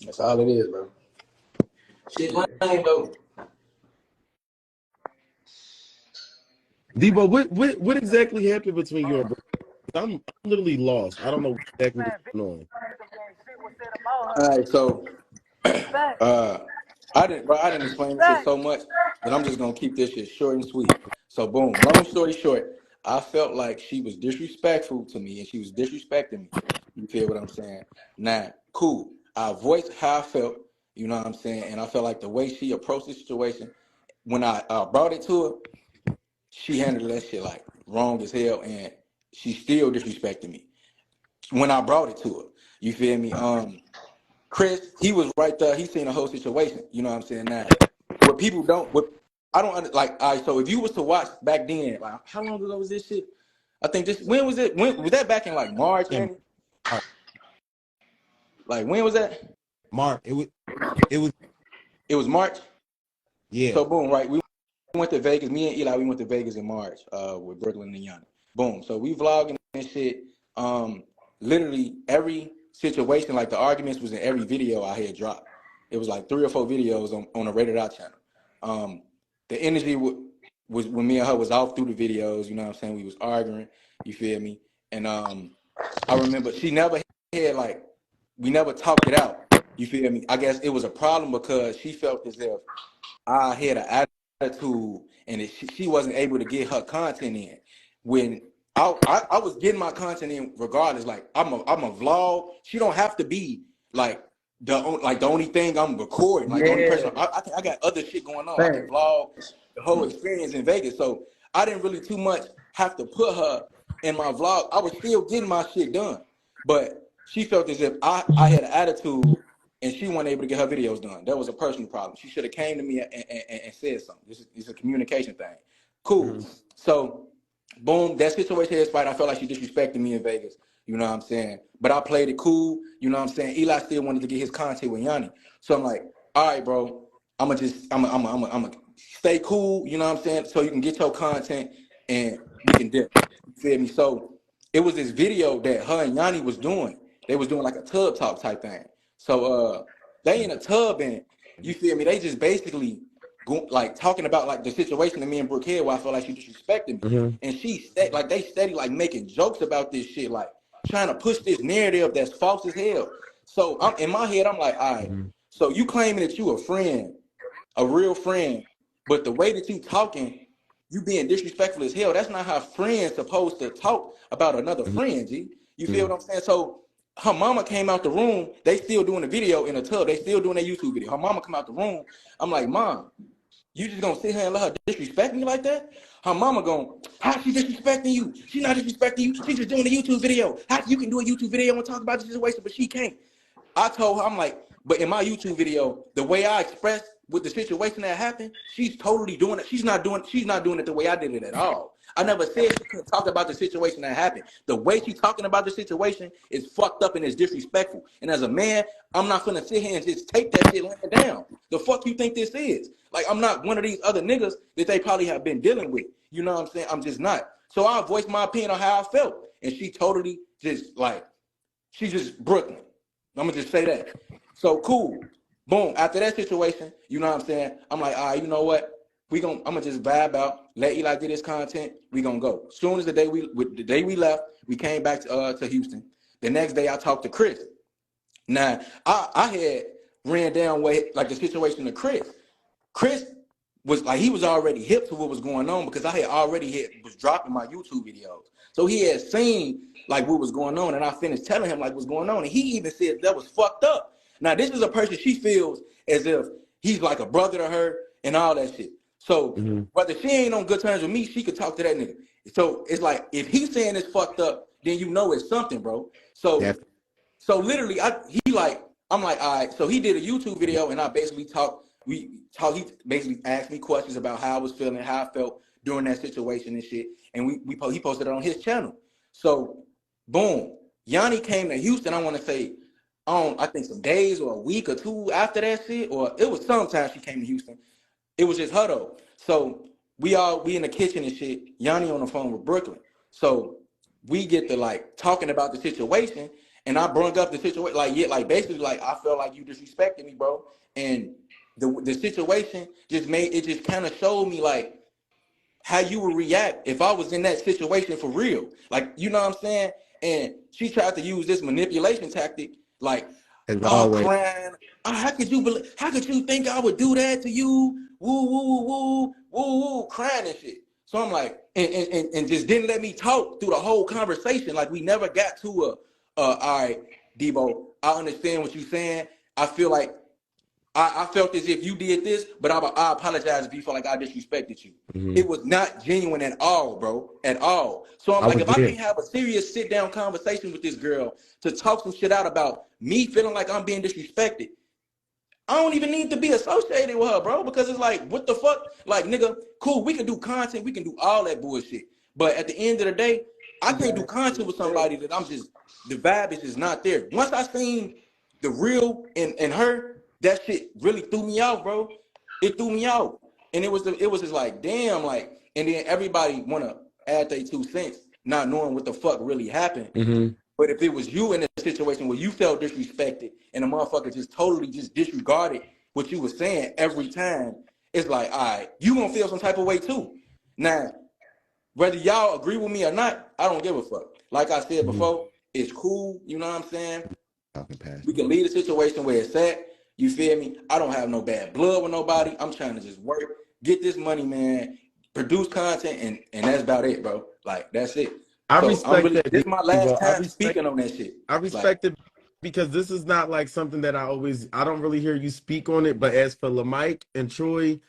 That's all it is, bro. Shit, lame though. Debo, what exactly happened between you and Brooke? I'm literally lost. I don't know exactly what's going on. All right, so I didn't explain this shit so much that I'm just gonna keep this shit short and sweet. So boom, long story short, I felt like she was disrespectful to me and she was disrespecting me. You feel what I'm saying? Now, cool. I voiced how I felt, you know what I'm saying, and I felt like the way she approached the situation, when I brought it to her, she handled that shit like wrong as hell, and she still disrespected me when I brought it to her. You feel me? Chris, he was right there. He seen the whole situation. You know what I'm saying? Now, what people don't, what I don't like. All right, so if you was to watch back then, like how long ago was this shit? I think this. When was it? When was that? Back in like March, Yeah, man. Like when was that? Mark, it was It was March. yeah. So boom, right? We went to Vegas. Me and Eli, we went to Vegas in March with Brooklyn and Yanni. Boom. So we vlogging and shit. Literally every situation, like the arguments was in every video I had dropped. It was like 3 or 4 videos on a Rated R channel. The energy was when me and her was off through the videos, you know what I'm saying? We was arguing, you feel me? And I remember she never had like, we never talked it out, you feel me? I guess it was a problem because she felt as if I had an attitude and she wasn't able to get her content in. When I was getting my content in regardless. Like I'm a vlog. She don't have to be like the only thing I'm recording. Like the only person I got other shit going on. I can vlog the whole experience in Vegas. So I didn't really too much have to put her in my vlog. I was still getting my shit done. But she felt as if I had an attitude and she wasn't able to get her videos done. That was a personal problem. She should have came to me and said something. This is a communication thing. Cool. Mm-hmm. So, boom, that situation is right. I felt like she disrespected me in Vegas. You know what I'm saying? But I played it cool. You know what I'm saying? Eli still wanted to get his content with Yanni. So I'm like, all right, bro. I'm gonna stay cool. You know what I'm saying? So you can get your content and we can dip. You feel me? So it was this video that her and Yanni was doing. They was doing like a tub talk type thing. So they in a tub and you feel me? They just basically like talking about like the situation that me and Brooke had where I felt like she disrespected me. Mm-hmm. And they steady like making jokes about this shit, like trying to push this narrative that's false as hell. So I'm in my head, I'm like, all right, Mm-hmm. so you claiming that you a friend, a real friend, but the way that you talking, you being disrespectful as hell. That's not how friends supposed to talk about another friend, G. You feel what I'm saying? So her mama came out the room. They still doing the video in the tub. They still doing their YouTube video. Her mama come out the room. I'm like, Mom, you just gonna sit here and let her disrespect me like that? Her mama going, how she disrespecting you? She not disrespecting you. She just doing a YouTube video. How you can do a YouTube video and talk about the situation, but she can't? I told her, I'm like, but in my YouTube video, the way I expressed with the situation that happened, she's totally doing it. She's not doing it the way I did it at all. I never said she couldn't talk about the situation that happened. The way she's talking about the situation is fucked up and is disrespectful. And as a man, I'm not gonna sit here and just take that shit laying down. The fuck you think this is? Like, I'm not one of these other niggas that they probably have been dealing with. You know what I'm saying? I'm just not. So I voiced my opinion on how I felt. And she totally just like, she's just Brooklyn. I'm gonna just say that. So cool. Boom. After that situation, you know what I'm saying? I'm like, all right, you know what? I'm gonna just vibe out, let Eli get his content, we gonna go. Soon as the day we left, we came back to Houston. The next day I talked to Chris. Now, I had ran down like the situation to Chris. Chris was like, he was already hip to what was going on because I had already was dropping my YouTube videos. So he had seen like what was going on, and I finished telling him like what's going on. And he even said that was fucked up. Now, this is a person she feels as if he's like a brother to her and all that shit. So Mm-hmm. whether she ain't on good terms with me, she could talk to that nigga. So it's like, if he's saying it's fucked up, then you know it's something, bro. So so literally, I'm like, all right. So he did a YouTube video, and I basically talked. He basically asked me questions about how I was feeling, how I felt during that situation and shit. And he posted it on his channel. So, boom, Yanni came to Houston. I want to say, I think some days or a week or two after that shit, or it was sometime she came to Houston. It was just her though. So we in the kitchen and shit. Yanni on the phone with Brooklyn. So we get to like talking about the situation. and I brung up the situation, like, yeah, like basically, like, I felt like you disrespected me, bro. And the situation just kind of showed me like how you would react if I was in that situation for real. Like, you know what I'm saying? And she tried to use this manipulation tactic, like, As oh, always. crying. Oh, how could you think I would do that to you? Woo, woo, woo, woo, woo, crying and shit. So I'm like, and just didn't let me talk through the whole conversation. Like, we never got to all right, Debo, I understand what you're saying. I feel like I felt as if you did this, but I apologize if you felt like I disrespected you. Mm-hmm. It was not genuine at all, bro, at all. So I'm I like, was if I there. can't have a serious sit down conversation with this girl to talk some shit out about me feeling like I'm being disrespected, I don't even need to be associated with her, bro, because it's like, what the fuck? Like, nigga, cool, we can do content, we can do all that bullshit. But at the end of the day, I can't do content with somebody that the vibe is just not there. Once I seen the real in her, that shit really threw me off, bro. It threw me out. And it was just like, damn, like, and then everybody wanna add their 2 cents, not knowing what the fuck really happened. Mm-hmm. But if it was you in a situation where you felt disrespected and the motherfucker just totally just disregarded what you were saying every time, it's like, all right, you gonna feel some type of way too. Now, whether y'all agree with me or not, I don't give a fuck. Like I said Mm-hmm. before, it's cool, you know what I'm saying? Talking past We me. can leave the situation where it's at. You feel me? I don't have no bad blood with nobody. I'm trying to just work, get this money, man, produce content, and that's about it, bro. Like, that's it. I So I'm respect really, that, this is my last Debo. time speaking on that shit. I Like, respect it because this is not like something that I don't really hear you speak on it. But as for LaMike and Troy,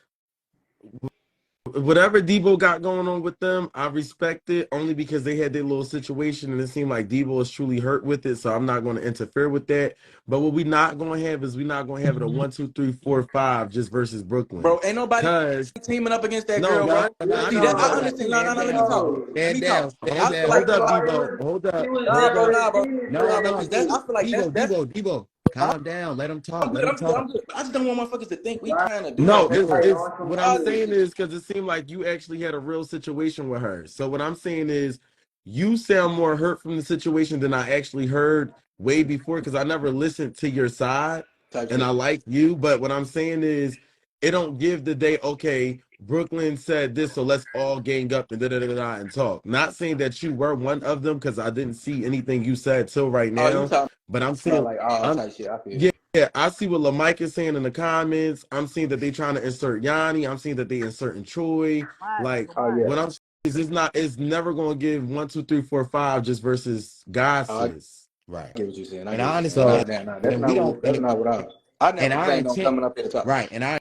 whatever Debo got going on with them, I respect it only because they had their little situation and it seemed like Debo is truly hurt with it. So I'm not going to interfere with that. But what we not going to have is we're not going to have it a 1, 2, 3, 4, 5 just versus Brooklyn. bro, ain't nobody Because teaming up against that no, girl, no, bro. no, See no, that? I no. understand. No, no, Stand no. Let me down. talk. Let me Stand down. talk. Stand I feel like down. Hold up, that's Debo. Hold up. nah, Hold bro, up. nah, bro, No, nah, bro. no. Because that's I feel like that's Debo. huh? Calm down. Let him I'm talk. good. Let him I'm good. talk. I'm good. I just don't want motherfuckers to think we trying to do no No, this extra is what I'm positive saying shit. is because it seemed like you actually had a real situation with her. So what I'm saying is you sound more hurt from the situation than I actually heard way before because I never listened to your side Type and I shit. like you. But what I'm saying is it don't give the day, okay, Brooklyn said this, so let's all gang up and da da da da and talk. Not saying that you were one of them because I didn't see anything you said till right Oh, you now. talking But I'm about saying like all I'm type shit. I feel yeah, you. yeah, I see what LaMike is saying in the comments. I'm seeing that they trying to insert Yanni. I'm seeing that they inserting Troy. Like Oh yeah. what I'm saying is it's never gonna give 1, 2, 3, 4, 5 just versus God I sis. Right. get what you're saying. I And get what I you're saying. Nah, So understand. nah, nah. And we don't. That's not what I And never our planned on intent. coming up here to talk. Right. And our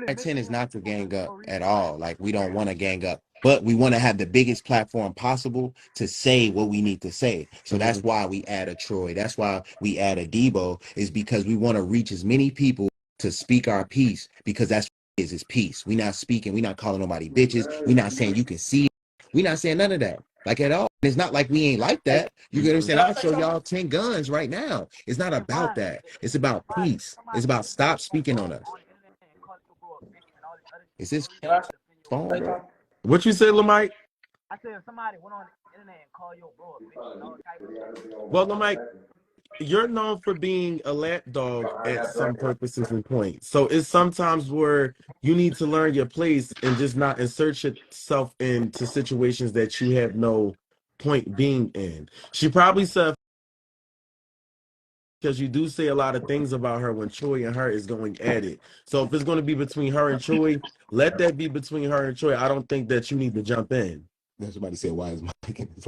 intent is not to gang up at all. Like we don't want to gang up, but we want to have the biggest platform possible to say what we need to say. So that's mhm. why we add a Troy. That's why we add a Debo, is because we want to reach as many people to speak our piece, because that's what it is peace. We not speaking, we not calling nobody bitches. We not saying you can see it. We not saying none of that. Like at all. It's not like we ain't like Hey, that. You get what I'm saying? can I I'll say show something? y'all 10 guns right now. It's not about that. It's about peace. It's about stop speaking on us. Is this Can I phone, say bro? something? What you say, LaMike? Well, LaMike, you're known for being a lapdog at some purposes and points. So it's sometimes where you need to learn your place and just not insert yourself into situations that you have no point being in. She probably said because you do say a lot of things about her when Troy and her is going at it. So if it's going to be between her and Troy, let that be between her and Troy. I don't think that you need to jump in. Then somebody said, why is Mike in his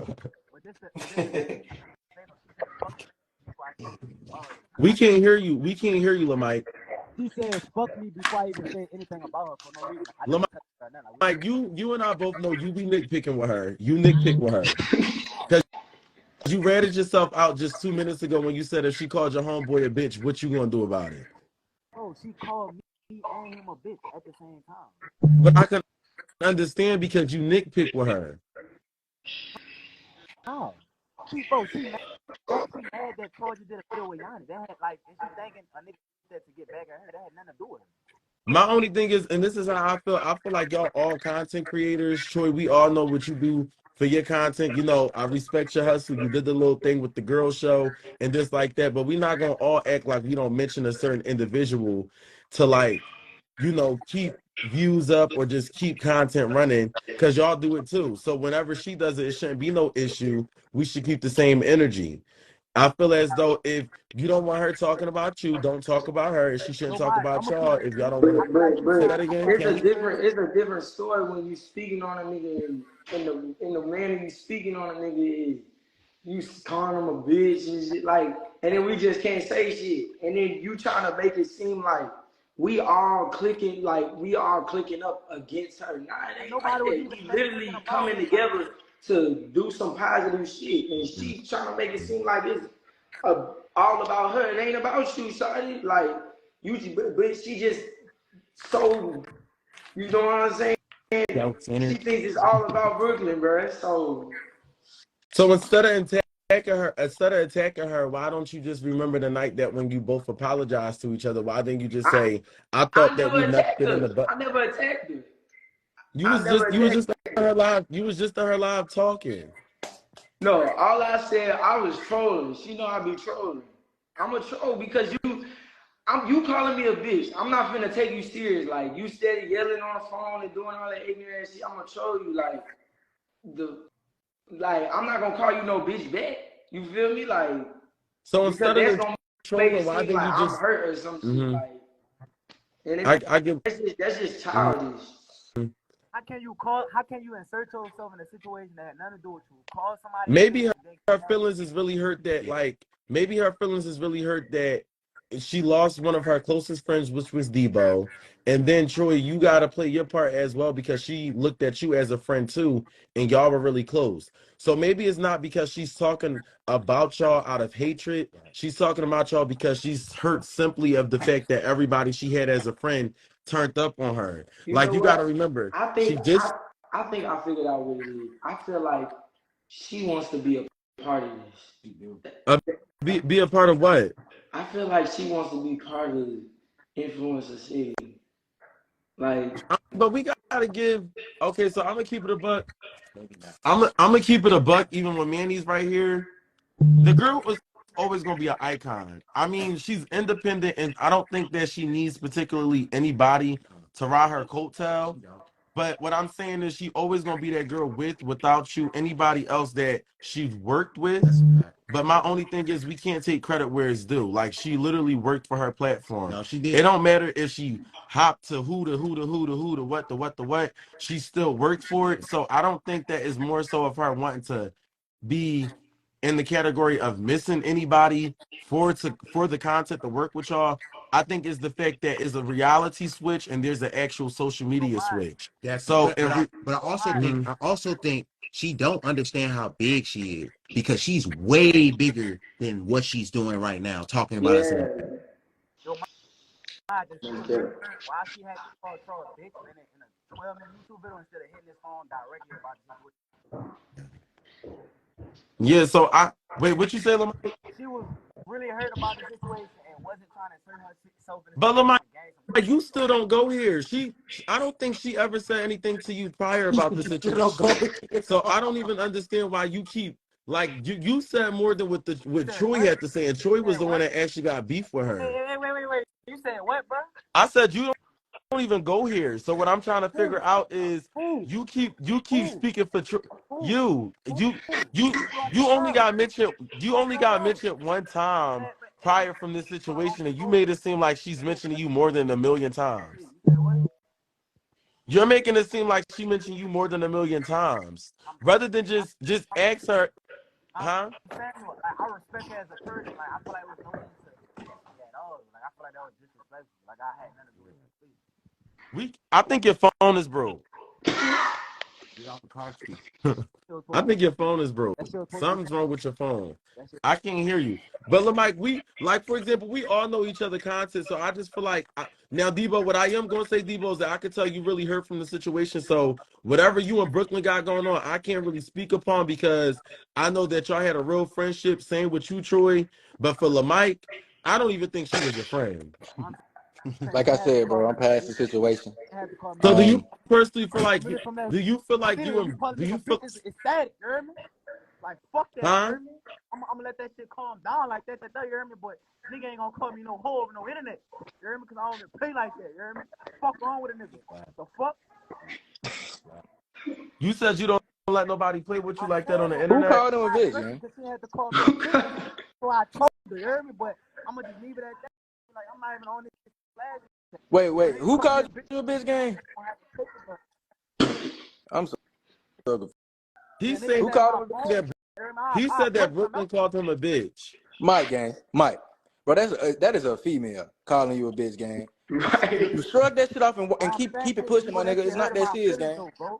We can't hear you. We can't hear you, LaMike. She said fuck me before I even said anything about her for no reason. Like, I LaMike, never touched her or nothing. Like, you and I both know you be nitpicking with her. You nitpick with her. Because you ratted yourself out just 2 minutes ago when you said if she called your homeboy a bitch, what you gonna do about it? bro, she called me and him a bitch at the same time. But I can understand because you nitpick with her. How? She mad that Georgia did a video with Yanni. That had like, and she thinking a nigga said to get back at her. That had nothing to do with it. My only thing is, and this is how I feel like y'all all content creators, Troy, we all know what you do for your content. You know, I respect your hustle. You did the little thing with the girl show and just like that, but we're not gonna all act like we don't mention a certain individual to like, you know, keep views up or just keep content running because y'all do it too. So whenever she does it, it shouldn't be no issue. We should keep the same energy. I feel as though if you don't want her talking about you, don't talk about her, and she shouldn't So talk Mike, I'm about gonna keep y'all it. if y'all don't But want to say that again, Kenny. it's a different story when you speaking on a nigga and the manner you speaking on a nigga is you calling him a bitch and shit like, and then we just can't say shit, and then you trying to make it seem like we all clicking up against her. Nah, it And ain't like nobody was that. even We saying nothing literally about coming her. Like, together to do some positive shit, and she trying to make it seem like it's all about her. It ain't about you, shawty. Like but she just so, you know what I'm saying? She Self-centered. thinks it's all about Brooklyn, bro. So instead of attacking her, why don't you just remember the night that when you both apologized to each other? Why didn't you just I, say, "I I thought that never we nipped attacked it in the her. butt"? I never attacked her. You I was never just you was attacked just on her live. You was just on her live talking. No, all I said, I was trolling. She know I be trolling. I'm a troll because you calling me a bitch. I'm not finna take you serious. Like you steady yelling on the phone and doing all that ignorant shit. I'm gonna troll you the I'm not gonna call you no bitch back. You feel me? Like So because instead of that's the gonna make it trolling, why seem didn't like you I'm just? hurt or some shit. Hmm. Like, and I give. that's just Mhm. childish. how can you insert yourself in a situation that had nothing to do with you? Call somebody Maybe name her, and then her come at feelings is really hurt that like maybe her feelings is really hurt that she lost one of her closest friends, which was Debo. And then Troy, you gotta play your part as well because she looked at you as a friend too, and y'all were really close. So maybe it's not because she's talking about y'all out of hatred. She's talking about y'all because she's hurt simply of the fact that everybody she had as a friend turned up on her. You Like know you gotta what? remember, I she think just I think I figured out what it is. I feel like she wants to be a part of this. uh, be a part of what? I feel like she wants to be part of the influencer city. Like, But we gotta give. Okay, so I'm gonna keep it a buck. I'm gonna keep it a buck, even when Manny's right here. The girl was always gonna be an icon. I mean, she's independent, and I don't think that she needs particularly anybody to ride her coattail. But what I'm saying is, she always gonna be that girl with, without you, anybody else that she's worked with. But my only thing is, we can't take credit where it's due. Like she literally worked for her platform. No, she It did. don't matter if she hopped to who the what. She still worked for it. So I don't think that is more so of her wanting to be in the category of missing anybody for the content to work with y'all. I think it's the fact that it's a reality switch and there's an actual social so media Mike, switch. That's So and but I so also Mike, think Mhm. she don't understand how big she is because she's way bigger than what she's doing right now, talking about us. yeah, yo Mike, does she remember why she had to call Troy a bitch in a 12-minute YouTube video instead of hitting his phone directly about the situation? Yeah, so I wait, what you say, Lamar? She was really hurt about the situation and wasn't trying to insert herself in the But Lamar, situation and gain some you credit. still don't go here. I don't think she ever said anything to you prior about the situation. So I don't even understand why you keep like you said more than You what said Troy what? had to say, and You Troy was said the one what? that actually got beef with her. Wait. You said what, bro? I said you don't even go here. So what I'm trying to Who? figure out is Who? you keep Who? speaking for Who? you. Who? You you only Bro, got mentioned bro. one time Hey, prior from this situation, and you made it seem like she's mentioning you more than a million times. you said what? You're making it seem like she mentioned you more than a million times. I'm, Rather than I'm, just I'm, ask her, I'm huh? saying, like, I respect her as a person. Like, I feel like it was no need to mention me at all. Like, I feel like that was disrespectful. Like, I had nothing to do with it. Please. I think your phone is broke. Get off the car seat. Still I talking. think your phone is broke. That shit was supposed to be Something's wrong with your phone. that shit. I can't hear you. But Mike, we like for example, we all know each other content. So I just feel like now, Debo, what I am gonna say, Debo, is that I can tell you really hurt from the situation. So whatever you and Brooklyn got going on, I can't really speak upon because I know that y'all had a real friendship. Same with you, Troy. But for Mike, I don't even think she was your friend. Like I said, bro, I'm past the situation. I had to call me So a do bitch. you personally feel like Remember from that do you feel like video, you you call a do nigga you bitch, feel it's static, you hear me? Like, fuck that, you huh? hear me? I'm gonna let that shit calm down like that, you hear me? But nigga ain't gonna call me no hoe over no internet, you hear me? Because I don't even play like that, you hear me? Fuck wrong with a nigga? The fuck? You said you don't let nobody play with you I like that said on the that. Who internet. called him a I bitch, addressed it man? because she had to call me a bitch. So I told her, you hear me? But I'm gonna just leave it at that. Like, I'm not even on this flag. Wait, Nigga who call me a called bitch. you a bitch, gang? I have to take it, but I'm so He yeah, nigga said who said called my him a bitch? phone. that You hear me? he I said that bust him out. Brooklyn called him a bitch. Mike, gang. Mike. Bro, that is a female calling you a bitch, gang. Right. You shrug that shit off and All I'm saying keep it is, pushing, my Debo, that nigga. shit It's not hurting that my serious, feelings gang. though, bro.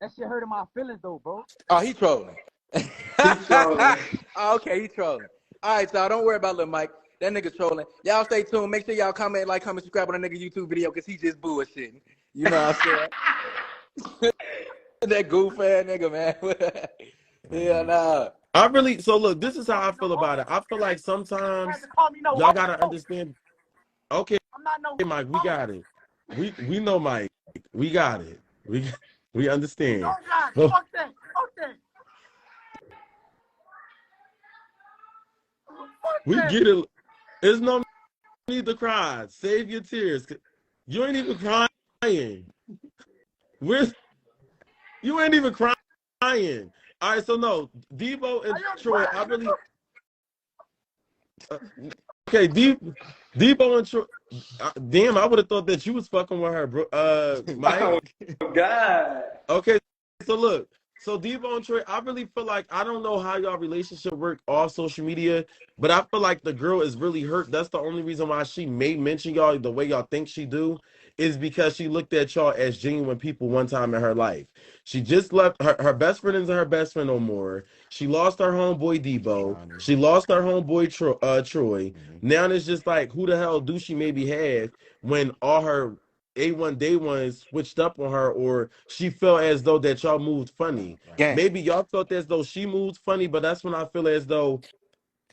That shit hurting my feelings though, bro. Oh, he trolling. He's trolling. Oh, okay, he trolling. All right, so don't worry about little Mike. That nigga trolling. Y'all stay tuned. Make sure y'all comment, subscribe on that nigga YouTube video because he just bullshitting. You know what I'm saying? That goof ass nigga, man. Yeah, nah. I really so look, this is how Call I me no feel hoe. about it. I feel like You have sometimes to call me no y'all gotta hoe. understand. Okay, I'm not no Mike, we hoe. got it. We know Mike. We got it. We understand. Don't lie. But Fuck that. Fuck that. Fuck we that. get it. There's no need to cry. Save your tears. You ain't even crying. Where's you ain't even crying. All right, so no, Debo Are and you Troy. I crying, really nigga? uh, okay. Debo and Troy. Damn, I would have thought that you was fucking with her, bro. Mike. Oh God. Okay, so look, so Debo and Troy, I really feel like I don't know how y'all relationship work off social media, but I feel like the girl is really hurt. That's the only reason why she may mention y'all the way y'all think she do, is because she looked at y'all as genuine people one time in her life. She just left her best friend isn't her best friend no more. She lost her homeboy Debo. She lost her homeboy Troy. Now it's just like who the hell do she maybe have when all her A1 day one switched up on her, or she felt as though that y'all moved funny. Gang. Maybe y'all felt as though she moved funny, but that's when I feel as though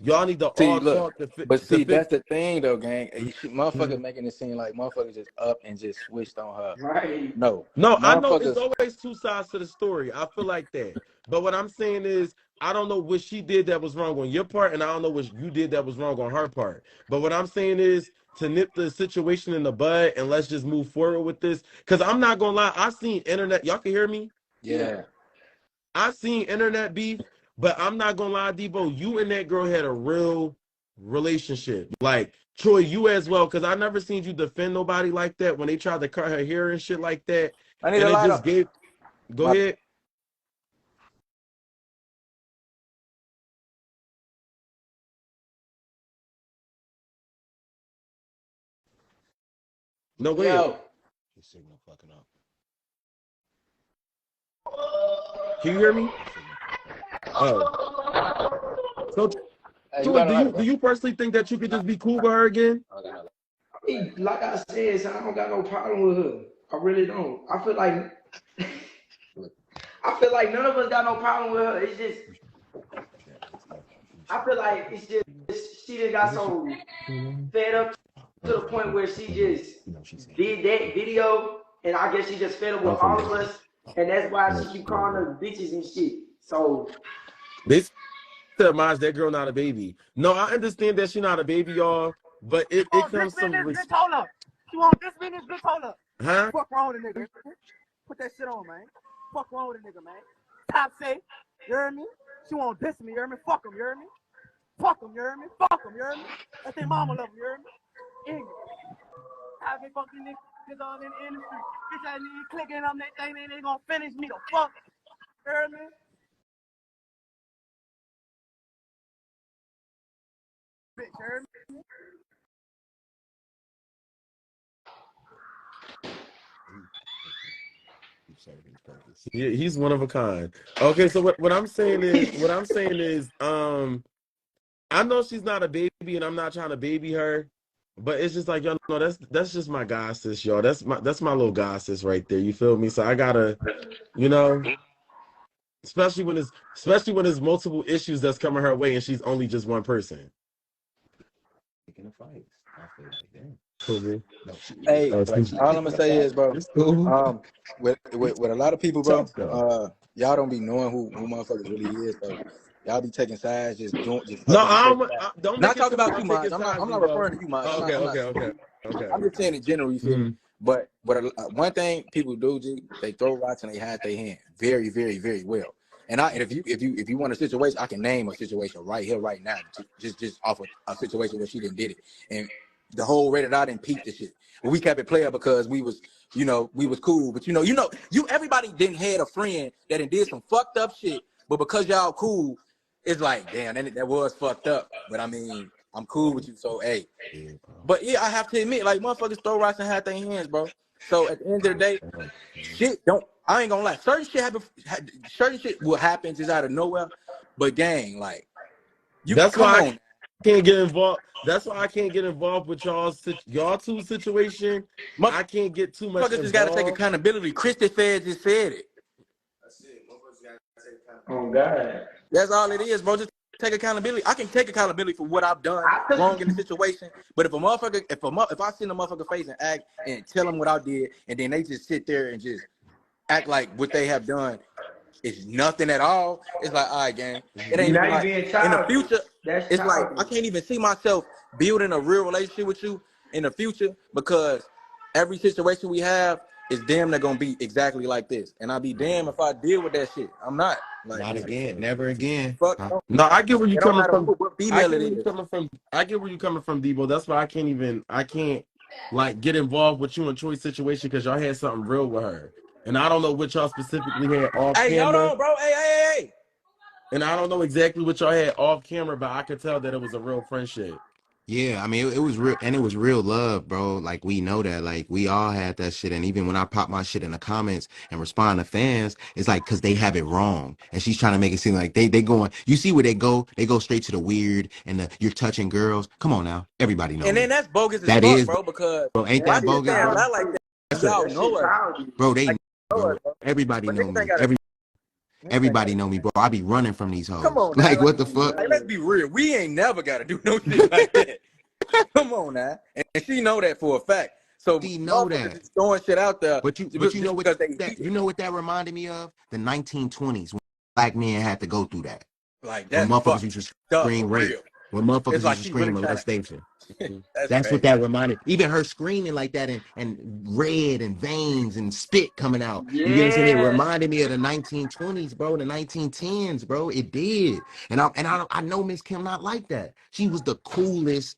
y'all need to See, all look, talk to but to see, fix. that's the thing though, gang. Motherfuckers Mhm. making it seem like motherfuckers just up and just switched on her. Right. No, No, I know it's motherfuckers. always two sides to the story. I feel like that. But what I'm saying is, I don't know what she did that was wrong on your part, and I don't know what you did that was wrong on her part. But what I'm saying is to nip the situation in the bud and let's just move forward with this. Because I'm not gonna lie, I seen internet. Y'all can hear me. Yeah, I seen internet beef, but I'm not gonna lie, Debo, you and that girl had a real relationship. Like Troy, you as well, because I never seen you defend nobody like that when they tried to cut her hair and shit like that. I need a And it light just up. gave go My ahead. No, go ahead. yo, His signal fucking up. Can you hear me? Oh. So hey, you Troy, got a do lighter, you bro? personally think that you could just be cool with her again? I got no lighter. I mean, like I said, son, I don't got no problem with her. I really don't. I feel like none of us got no problem with her. It's just I feel like it's just she just got so fed up to the point where she just did that video, and I guess she just fed up with Okay. all of us, and that's why she keep calling us bitches and shit. So They said, "Maj, that girl not a baby." No, I understand that she's not a baby, y'all, but it Oh, this comes man, some this bitch, hold up. You want this man, this bitch, hold up. huh? Fuck wrong with a nigga. Put that shit on, man. Fuck wrong with a nigga, man. Top say, you hear me? She won't diss me, you hear me? Fuck him, you hear me? Fuck him, you hear me? Fuck him, you hear me? That's their mama love him, you hear me? Ignorant. How they fucking niggas all in the industry. Bitch, that nigga clicking on that thing, they gonna finish me the fuck. You hear me? Bitch, you hear me? Yeah, he's one of a kind. Okay, so what I'm saying is, I know she's not a baby, and I'm not trying to baby her, but it's just like y'all know that's just my god sis, y'all. That's my little god sis right there. You feel me? So I gotta, you know, especially when there's multiple issues that's coming her way, and she's only just one person. picking the fights. I feel like, damn. Cool. No, she Hey, all I'm gonna say is, bro, it's cool. with a lot of people, bro, Tough though. y'all don't be knowing who motherfuckers really is, so y'all be taking sides, just No, fucking taking sides. don't make Not it talking to me. about I'm you, taking Maj. sides, I'm not Debo. referring to you, Maj. Oh, I'm not. okay. I'm just saying in general, you feel me? Mhm. But one thing people do, G, they throw rocks and they hide their hand very, very, very well. And if you want a situation, I can name a situation right here, right now, just off of a situation where she didn't did it, and the whole rated I didn't peep the shit. But we kept it player because we was, we was cool. But everybody didn't had a friend that did some fucked up shit, but because y'all cool, it's like, damn, that was fucked up. But I mean, I'm cool with you, so hey. Yeah, bro. But yeah, I have to admit, like, motherfuckers throw rocks and hide their hands, bro. So at the end of the day, shit don't. I ain't gonna lie. Certain shit will happen just out of nowhere. But gang, like, you That's come why I on. can't get involved. That's why I can't get involved with y'all two situation. I can't get too much Motherfuckers just gotta take involved. accountability. Christy Fed just said it. Oh God. That's all it is, bro. Just take accountability. I can take accountability for what I've done I took wrong in the situation. But if I send a motherfucker face and act and tell them what I did, and then they just sit there and just act like what they have done is nothing at all, it's like, all right, gang. It ain't now even you like being in the childish. future. That's It's like I childish. can't even see myself building a real relationship with you in the future because every situation we have is damn near gonna be exactly like this. And I'll be damned if I deal with that shit. I'm not. Like, Not again. Never again. fuck, Huh? No, I get where you it don't coming matter from. who, what female it is. I get where you coming from, Debo. That's why I can't like get involved with you in Troy's situation because y'all had something real with her, and I don't know what y'all specifically had off Hey, hold camera, on, bro. Hey. and I don't know exactly what y'all had off camera, but I could tell that it was a real friendship. Yeah, I mean, it was real, and it was real love, bro. Like, we know that, like, we all had that shit. And even when I pop my shit in the comments and respond to fans, it's like, cause they have it wrong. And she's trying to make it seem like they going, you see where they go straight to the weird and you're touching girls. Come on now. Everybody know And then me. that's bogus as That fuck, is, bro, because bro. Ain't why that sit bogus, there and bro? lie like that? That's a, Y'all That shit know us, bro. childish. bro, Like, they, you know us, bro. bro. Everybody But know niggas ain't me. gotta, niggas ain't gotta. Everybody know me, bro. I be running from these Come hoes. on now. Like, what the fuck? Like, let's be real. We ain't never gotta do no shit like that. Come on now. And she know that for a fact. So She know motherfuckers that. just throwing shit out there But you know just what because they that heat it. you know what that reminded me of? The 1920s when black men had to go through that. Like, When that's motherfuckers fucked used to up scream for rape. real. When It's motherfuckers like used to she scream really trying to. molestation. That's That's what crazy. that reminded. Even her screaming like that and red and veins and spit coming out. You get what I'm saying? It Yeah. reminded me of the 1920s, bro, the 1910s, bro. It did. And I know Miss Kim not like that. She was the coolest